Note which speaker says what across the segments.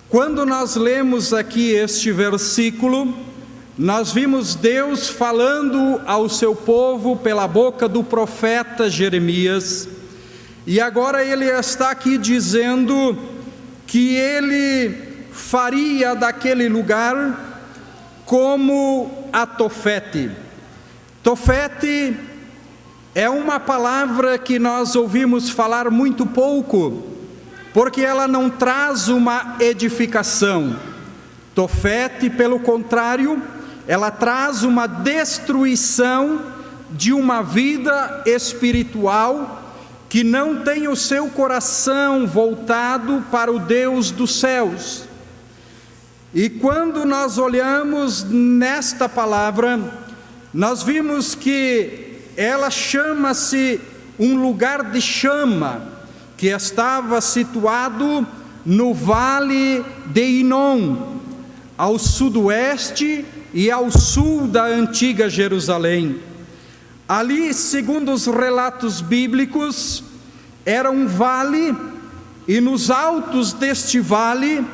Speaker 1: Quando nós lemos aqui este versículo, nós vimos Deus falando ao seu povo pela boca do profeta Jeremias, e agora ele está aqui dizendo que ele faria daquele lugar como a Tofete. Tofete é uma palavra que nós ouvimos falar muito pouco, porque ela não traz uma edificação. Tofete, pelo contrário, ela traz uma destruição de uma vida espiritual que não tem o seu coração voltado para o Deus dos céus. E quando nós olhamos nesta palavra, nós vimos que ela chama-se um lugar de chama, que estava situado no vale de Inom, ao sudoeste e ao sul da antiga Jerusalém. Ali, segundo os relatos bíblicos, era um vale, e nos altos deste vale,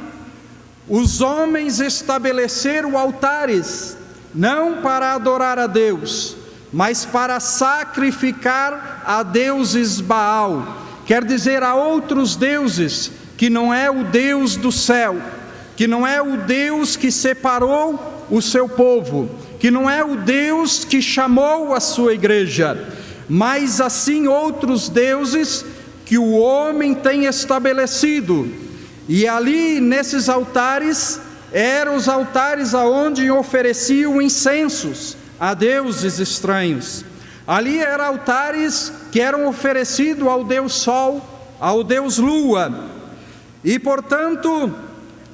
Speaker 1: os homens estabeleceram altares, não para adorar a Deus, mas para sacrificar a deuses Baal, quer dizer, a outros deuses, que não é o Deus do céu, que não é o Deus que separou o seu povo, que não é o Deus que chamou a sua igreja, mas assim outros deuses que o homem tem estabelecido. E ali nesses altares, eram os altares aonde ofereciam incensos a deuses estranhos. Ali eram altares que eram oferecidos ao Deus Sol, ao Deus Lua. E portanto,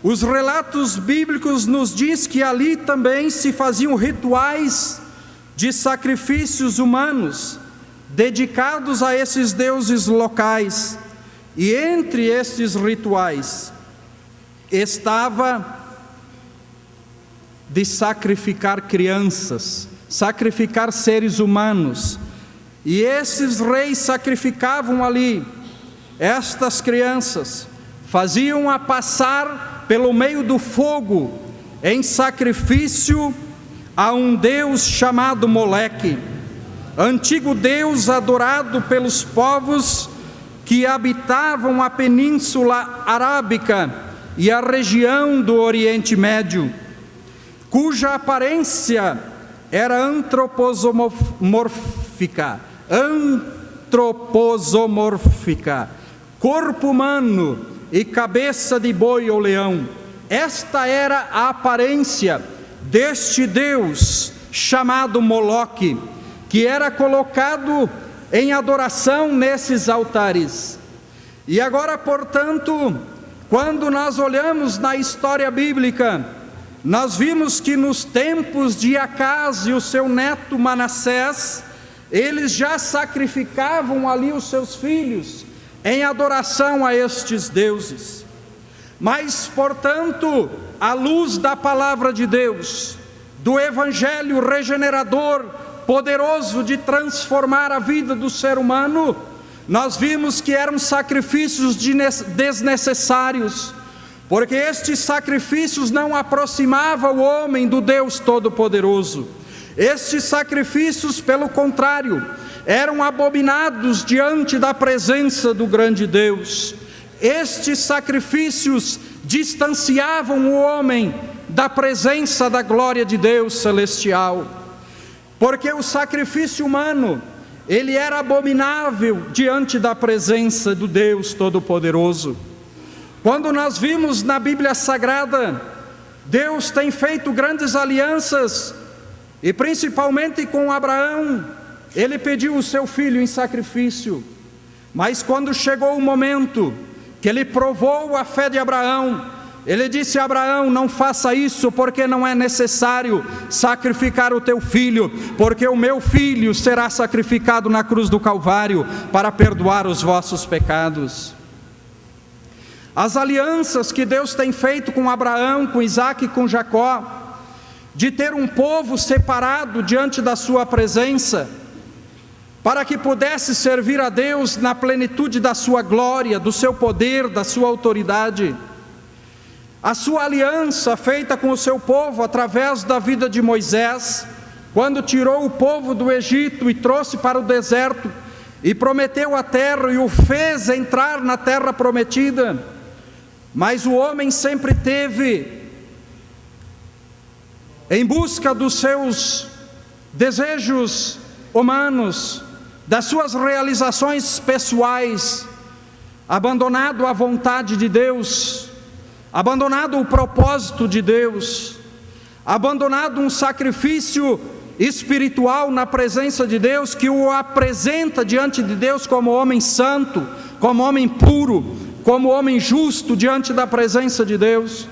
Speaker 1: os relatos bíblicos nos diz que ali também se faziam rituais de sacrifícios humanos, dedicados a esses deuses locais. E entre estes rituais, estava de sacrificar crianças, sacrificar seres humanos. E esses reis sacrificavam ali estas crianças, faziam-a passar pelo meio do fogo, em sacrifício a um deus chamado Moleque, antigo deus adorado pelos povos que habitavam a Península Arábica e a região do Oriente Médio, cuja aparência era antropomórfica, corpo humano e cabeça de boi ou leão. Esta era a aparência deste Deus chamado Moloque, que era colocado em adoração nesses altares. E agora, portanto, quando nós olhamos na história bíblica, nós vimos que nos tempos de Acás e o seu neto Manassés, eles já sacrificavam ali os seus filhos em adoração a estes deuses. Mas, portanto, à luz da palavra de Deus, do evangelho regenerador, poderoso de transformar a vida do ser humano, nós vimos que eram sacrifícios desnecessários, porque estes sacrifícios não aproximavam o homem do Deus Todo-Poderoso. Estes sacrifícios, pelo contrário, eram abominados diante da presença do grande Deus. Estes sacrifícios distanciavam o homem da presença da glória de Deus celestial, porque o sacrifício humano, ele era abominável diante da presença do Deus Todo-Poderoso. Quando nós vimos na Bíblia Sagrada, Deus tem feito grandes alianças, e principalmente com Abraão, ele pediu o seu filho em sacrifício. Mas quando chegou o momento que ele provou a fé de Abraão, ele disse a Abraão: não faça isso, porque não é necessário sacrificar o teu filho, porque o meu filho será sacrificado na cruz do Calvário para perdoar os vossos pecados. As alianças que Deus tem feito com Abraão, com Isaque e com Jacó, de ter um povo separado diante da sua presença, para que pudesse servir a Deus na plenitude da sua glória, do seu poder, da sua autoridade. a sua aliança feita com o seu povo através da vida de Moisés, quando tirou o povo do Egito e trouxe para o deserto, e prometeu a terra e o fez entrar na terra prometida. Mas o homem sempre teve, em busca dos seus desejos humanos, das suas realizações pessoais, abandonado a vontade de Deus, abandonado o propósito de Deus, abandonado um sacrifício espiritual na presença de Deus, que o apresenta diante de Deus como homem santo, como homem puro, como homem justo diante da presença de Deus.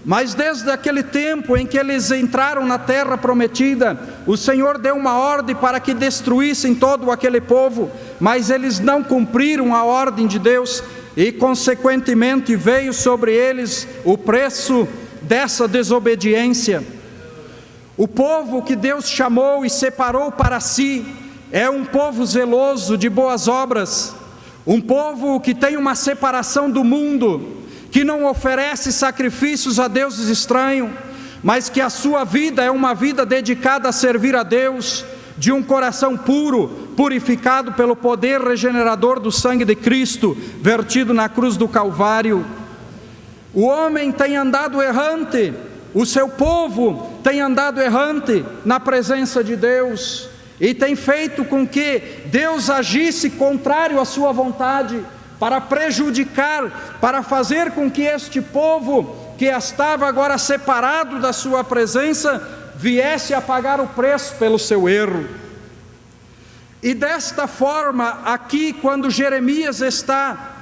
Speaker 1: Mas desde aquele tempo em que eles entraram na terra prometida, o Senhor deu uma ordem para que destruíssem todo aquele povo, mas eles não cumpriram a ordem de Deus, e consequentemente veio sobre eles o preço dessa desobediência. O povo que Deus chamou e separou para si é um povo zeloso de boas obras, um povo que tem uma separação do mundo, que não oferece sacrifícios a deuses estranhos, mas que a sua vida é uma vida dedicada a servir a Deus, de um coração puro, purificado pelo poder regenerador do sangue de Cristo, vertido na cruz do Calvário. O homem tem andado errante, o seu povo tem andado errante na presença de Deus, e tem feito com que Deus agisse contrário à sua vontade, para prejudicar, para fazer com que este povo, que estava agora separado da sua presença, viesse a pagar o preço pelo seu erro. E desta forma, aqui quando Jeremias está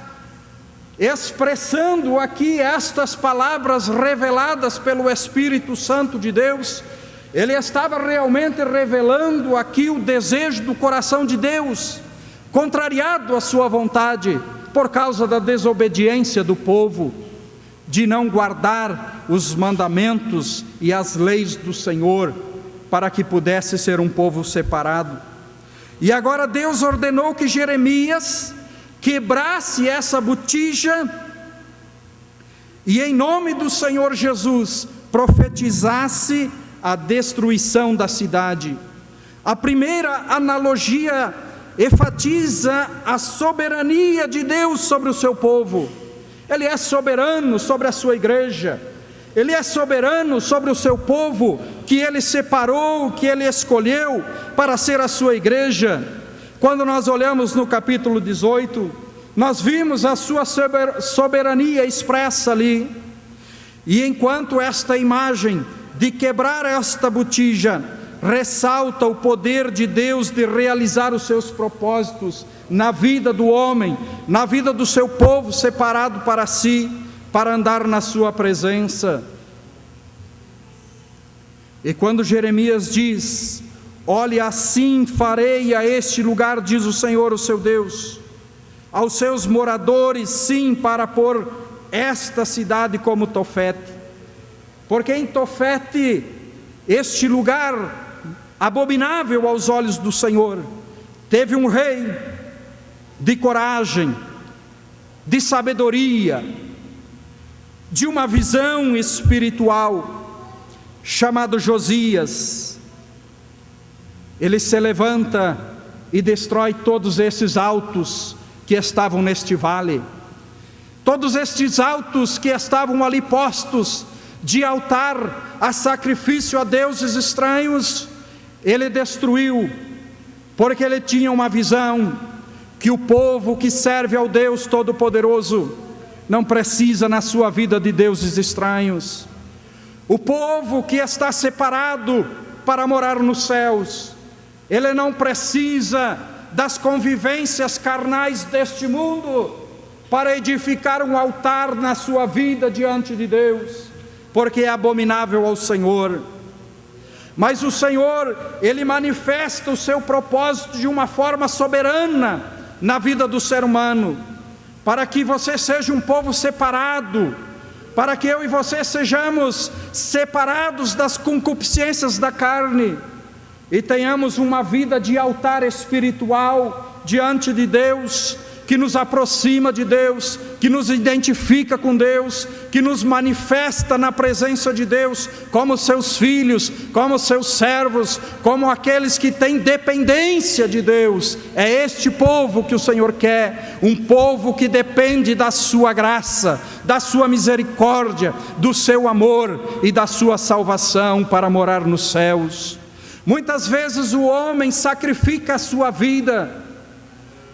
Speaker 1: expressando aqui estas palavras reveladas pelo Espírito Santo de Deus, ele estava realmente revelando aqui o desejo do coração de Deus, contrariado à sua vontade, por causa da desobediência do povo, de não guardar os mandamentos e as leis do Senhor, para que pudesse ser um povo separado. E agora Deus ordenou que Jeremias quebrasse essa botija, e em nome do Senhor Jesus, profetizasse a destruição da cidade. A primeira analogia enfatiza a soberania de Deus sobre o seu povo. Ele é soberano sobre a sua igreja, Ele é soberano sobre o seu povo, que Ele separou, que Ele escolheu para ser a sua igreja. Quando nós olhamos no capítulo 18, nós vimos a sua soberania expressa ali. E enquanto esta imagem de quebrar esta botija ressalta o poder de Deus de realizar os seus propósitos na vida do homem, na vida do seu povo separado para si, para andar na sua presença. E quando Jeremias diz: olhe, assim farei a este lugar, diz o Senhor, o seu Deus, aos seus moradores, sim, para pôr esta cidade como Tofete, porque em Tofete, este lugar abominável aos olhos do Senhor, teve um rei de coragem, de sabedoria, de uma visão espiritual, chamado Josias. Ele se levanta e destrói todos esses altos que estavam neste vale, todos estes altos que estavam ali postos de altar a sacrifício a deuses estranhos. Ele destruiu, porque ele tinha uma visão, que o povo que serve ao Deus Todo-Poderoso não precisa na sua vida de deuses estranhos. O povo que está separado para morar nos céus, ele não precisa das convivências carnais deste mundo para edificar um altar na sua vida diante de Deus, porque é abominável ao Senhor. Mas o Senhor, Ele manifesta o seu propósito de uma forma soberana na vida do ser humano, para que você seja um povo separado, para que eu e você sejamos separados das concupiscências da carne, e tenhamos uma vida de altar espiritual diante de Deus, que nos aproxima de Deus, que nos identifica com Deus, que nos manifesta na presença de Deus, como seus filhos, como seus servos, como aqueles que têm dependência de Deus. É este povo que o Senhor quer, um povo que depende da sua graça, da sua misericórdia, do seu amor e da sua salvação para morar nos céus. Muitas vezes o homem sacrifica a sua vida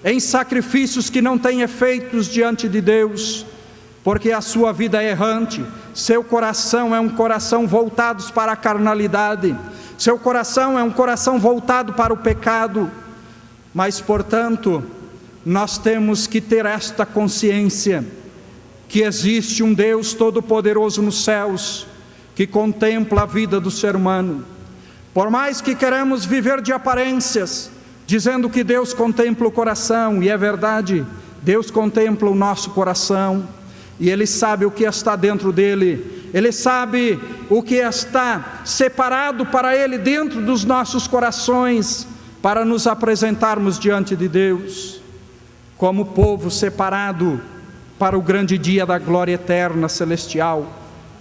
Speaker 1: em sacrifícios que não têm efeitos diante de Deus, porque a sua vida é errante, seu coração é um coração voltado para a carnalidade, seu coração é um coração voltado para o pecado. Mas, portanto, nós temos que ter esta consciência, que existe um Deus Todo-Poderoso nos céus, que contempla a vida do ser humano. Por mais que queremos viver de aparências, dizendo que Deus contempla o coração, e é verdade, Deus contempla o nosso coração, e Ele sabe o que está dentro dele, Ele sabe o que está separado para Ele dentro dos nossos corações, para nos apresentarmos diante de Deus, como povo separado para o grande dia da glória eterna celestial,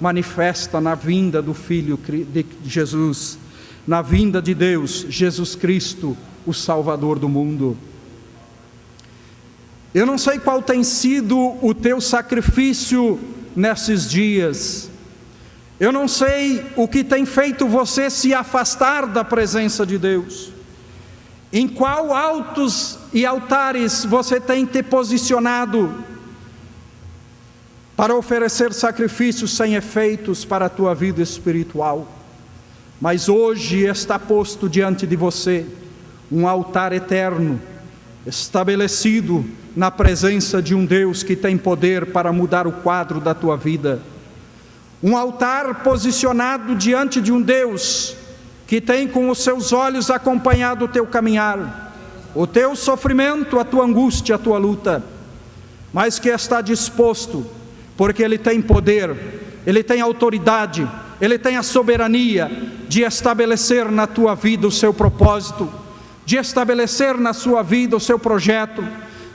Speaker 1: manifesta na vinda do Filho de Jesus, na vinda de Deus, Jesus Cristo, o Salvador do mundo. Eu não sei qual tem sido o teu sacrifício nesses dias, eu não sei o que tem feito você se afastar da presença de Deus, em qual altos e altares você tem te posicionado para oferecer sacrifícios sem efeitos para a tua vida espiritual. Mas hoje está posto diante de você um altar eterno, estabelecido na presença de um Deus que tem poder para mudar o quadro da tua vida. Um altar posicionado diante de um Deus que tem com os seus olhos acompanhado o teu caminhar, o teu sofrimento, a tua angústia, a tua luta, mas que está disposto, porque Ele tem poder, Ele tem autoridade, Ele tem a soberania de estabelecer na tua vida o seu propósito, de estabelecer na sua vida o seu projeto,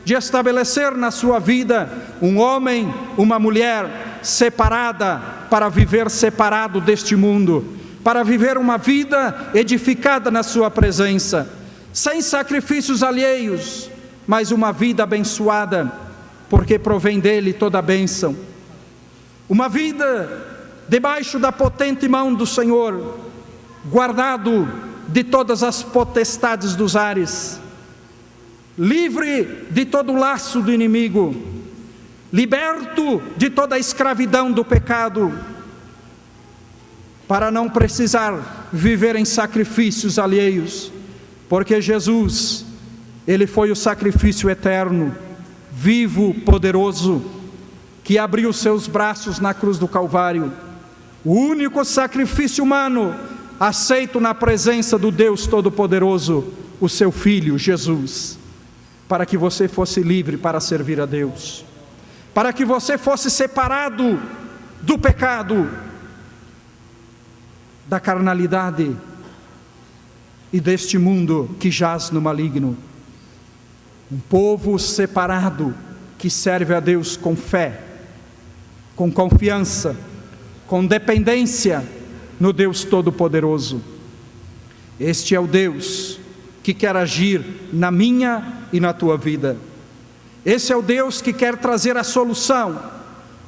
Speaker 1: de estabelecer na sua vida um homem, uma mulher separada para viver separado deste mundo, para viver uma vida edificada na sua presença, sem sacrifícios alheios, mas uma vida abençoada, porque provém dele toda a bênção. Uma vida debaixo da potente mão do Senhor, guardado de todas as potestades dos ares, livre de todo o laço do inimigo, liberto de toda a escravidão do pecado, para não precisar viver em sacrifícios alheios, porque Jesus, Ele foi o sacrifício eterno, vivo, poderoso, que abriu seus braços na cruz do Calvário, o único sacrifício humano aceito na presença do Deus Todo-Poderoso, o seu Filho Jesus, para que você fosse livre para servir a Deus, para que você fosse separado do pecado, da carnalidade e deste mundo que jaz no maligno. Um povo separado que serve a Deus com fé, com confiança, com dependência no Deus Todo-Poderoso. Este é o Deus que quer agir na minha e na tua vida. Esse é o Deus que quer trazer a solução.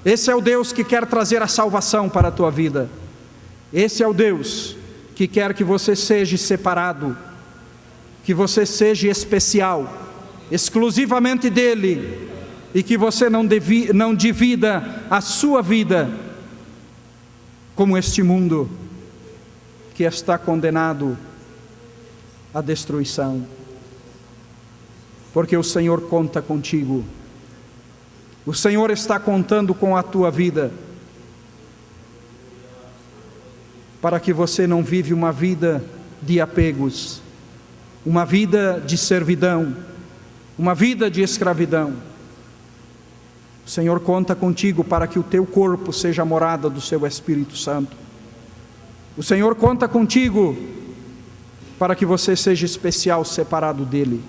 Speaker 1: Esse é o Deus que quer trazer a salvação para a tua vida. Esse é o Deus que quer que você seja separado, que você seja especial, exclusivamente dele, e que você não divida a sua vida como este mundo que está condenado à destruição, porque o Senhor conta contigo, o Senhor está contando com a tua vida, para que você não vive uma vida de apegos, uma vida de servidão, uma vida de escravidão. O Senhor conta contigo para que o teu corpo seja a morada do seu Espírito Santo. O Senhor conta contigo para que você seja especial, separado dele.